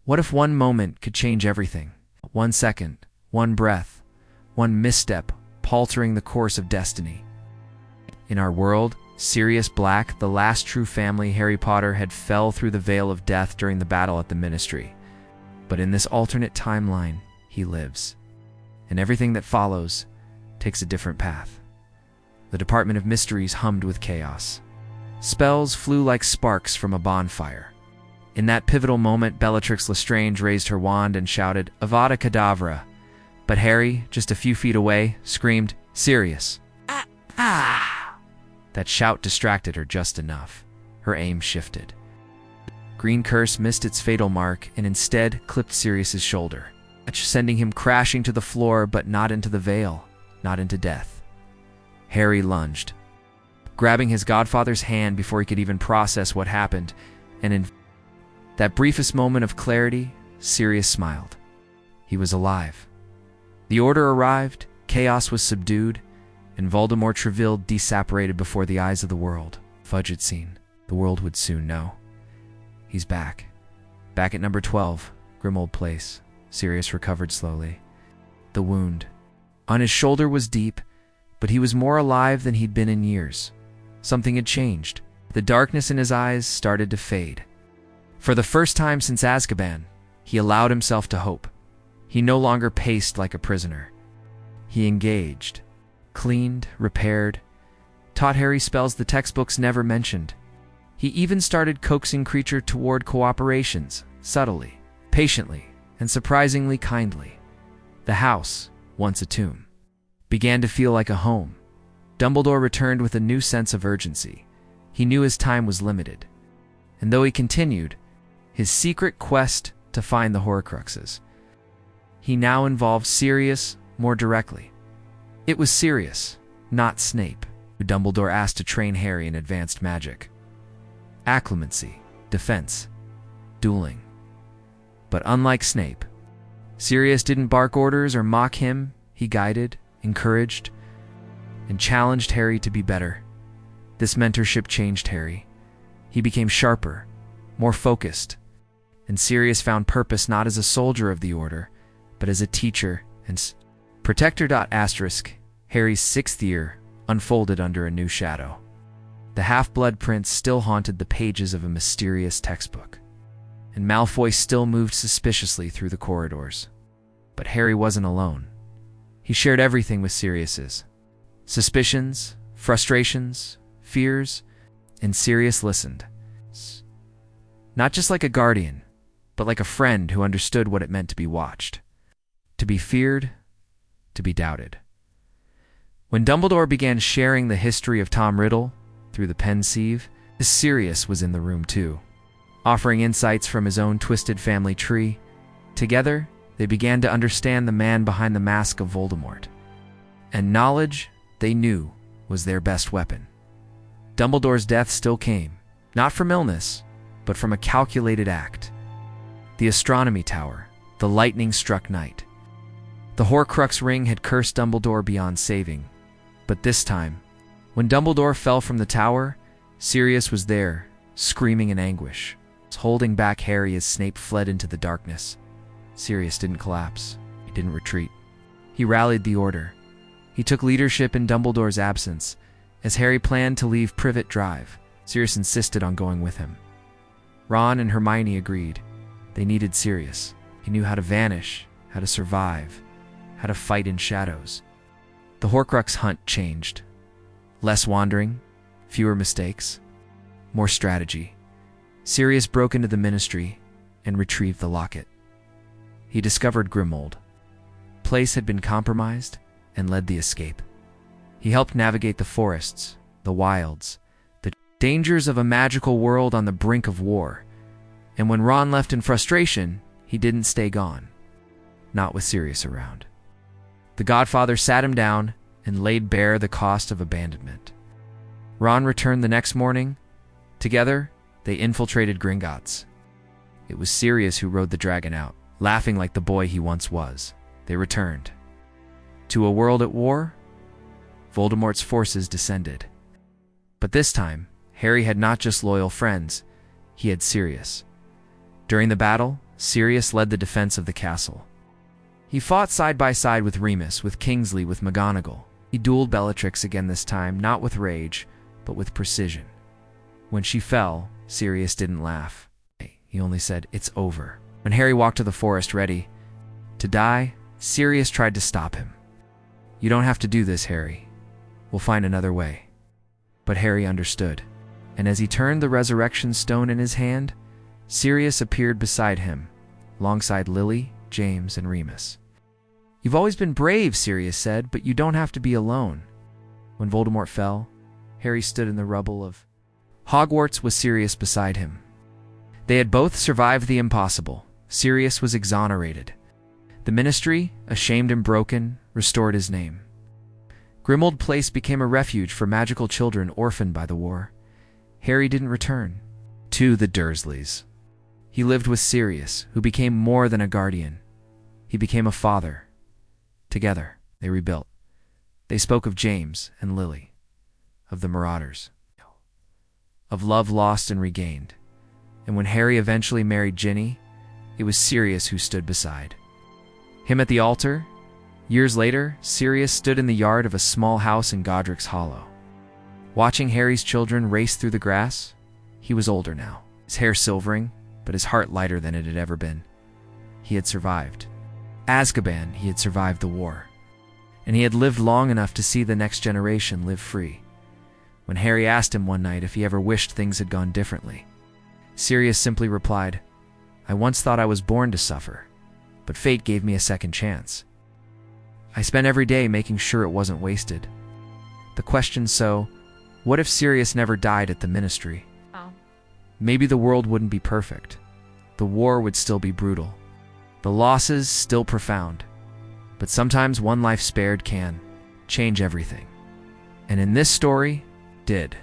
What if one moment could change everything? 1 second, one breath, one misstep, altering the course of destiny. In our world, Sirius Black, the last true family Harry Potter had, fell through the veil of death during the battle at the Ministry. But in this alternate timeline, he lives. And everything that follows takes a different path. The Department of Mysteries hummed with chaos. Spells flew like sparks from a bonfire. In that pivotal moment, Bellatrix Lestrange raised her wand and shouted, "Avada Kedavra!" But Harry, just a few feet away, screamed, "Sirius!" That shout distracted her just enough. Her aim shifted. Green Curse missed its fatal mark and instead clipped Sirius's shoulder, sending him crashing to the floor, but not into the veil, not into death. Harry lunged, grabbing his godfather's hand before he could even process what happened, and in that briefest moment of clarity, Sirius smiled. He was alive. The Order arrived, chaos was subdued, and Voldemort Treville desaparated before the eyes of the world. Fudged scene. The world would soon know. He's back. Back at number 12, Grimmauld Place. Sirius recovered slowly. The wound on his shoulder was deep, but he was more alive than he'd been in years. Something had changed. The darkness in his eyes started to fade. For the first time since Azkaban, he allowed himself to hope. He no longer paced like a prisoner. He engaged, cleaned, repaired, taught Harry spells the textbooks never mentioned. He even started coaxing Creature toward cooperations, subtly, patiently, and surprisingly kindly. The house, once a tomb, began to feel like a home. Dumbledore returned with a new sense of urgency. He knew his time was limited. And though he continued his secret quest to find the Horcruxes, he now involved Sirius more directly. It was Sirius, not Snape, who Dumbledore asked to train Harry in advanced magic. Acclimacy, defense, dueling. But unlike Snape, Sirius didn't bark orders or mock him. He guided, encouraged, and challenged Harry to be better. This mentorship changed Harry. He became sharper, more focused, and Sirius found purpose not as a soldier of the Order, but as a teacher and protector. Harry's 6th year unfolded under a new shadow. The Half-Blood Prince still haunted the pages of a mysterious textbook, and Malfoy still moved suspiciously through the corridors. But Harry wasn't alone. He shared everything with Sirius's suspicions, frustrations, fears, and Sirius listened. Not just like a guardian, but like a friend who understood what it meant to be watched, to be feared, to be doubted. When Dumbledore began sharing the history of Tom Riddle through the Pensieve, Sirius was in the room too, offering insights from his own twisted family tree. Together, they began to understand the man behind the mask of Voldemort. And knowledge, they knew, was their best weapon. Dumbledore's death still came, not from illness, but from a calculated act. The Astronomy Tower, the lightning-struck night. The Horcrux ring had cursed Dumbledore beyond saving. But this time, when Dumbledore fell from the tower, Sirius was there, screaming in anguish, holding back Harry as Snape fled into the darkness. Sirius didn't collapse. He didn't retreat. He rallied the Order. He took leadership in Dumbledore's absence. As Harry planned to leave Privet Drive, Sirius insisted on going with him. Ron and Hermione agreed. They needed Sirius. He knew how to vanish, how to survive, how to fight in shadows. The Horcrux hunt changed. Less wandering, fewer mistakes, more strategy. Sirius broke into the Ministry and retrieved the locket. He discovered Grimmauld. Place had been compromised and led the escape. He helped navigate the forests, the wilds, the dangers of a magical world on the brink of war. And when Ron left in frustration, he didn't stay gone. Not with Sirius around. The Godfather sat him down and laid bare the cost of abandonment. Ron returned the next morning. Together, they infiltrated Gringotts. It was Sirius who rode the dragon out, laughing like the boy he once was. They returned. To a world at war, Voldemort's forces descended. But this time, Harry had not just loyal friends, he had Sirius. During the battle, Sirius led the defense of the castle. He fought side by side with Remus, with Kingsley, with McGonagall. He dueled Bellatrix again this time, not with rage, but with precision. When she fell, Sirius didn't laugh. He only said, "It's over." When Harry walked to the forest ready to die, Sirius tried to stop him. "You don't have to do this, Harry. We'll find another way." But Harry understood, and as he turned the resurrection stone in his hand, Sirius appeared beside him, alongside Lily, James, and Remus. "You've always been brave," Sirius said, "but you don't have to be alone." When Voldemort fell, Harry stood in the rubble of Hogwarts with Sirius beside him. They had both survived the impossible. Sirius was exonerated. The Ministry, ashamed and broken, restored his name. Grimmauld Place became a refuge for magical children orphaned by the war. Harry didn't return to the Dursleys. He lived with Sirius, who became more than a guardian. He became a father. Together, they rebuilt. They spoke of James and Lily, of the Marauders, of love lost and regained. And when Harry eventually married Ginny, it was Sirius who stood beside him at the altar. Years later, Sirius stood in the yard of a small house in Godric's Hollow. Watching Harry's children race through the grass, he was older now, his hair silvering, but his heart lighter than it had ever been. He had survived Azkaban, he had survived the war, and he had lived long enough to see the next generation live free. When Harry asked him one night if he ever wished things had gone differently, Sirius simply replied, "I once thought I was born to suffer, but fate gave me a second chance. I spent every day making sure it wasn't wasted." The question, so, what if Sirius never died at the Ministry? Maybe the world wouldn't be perfect. The war would still be brutal. The losses still profound. But sometimes one life spared can change everything. And in this story, did.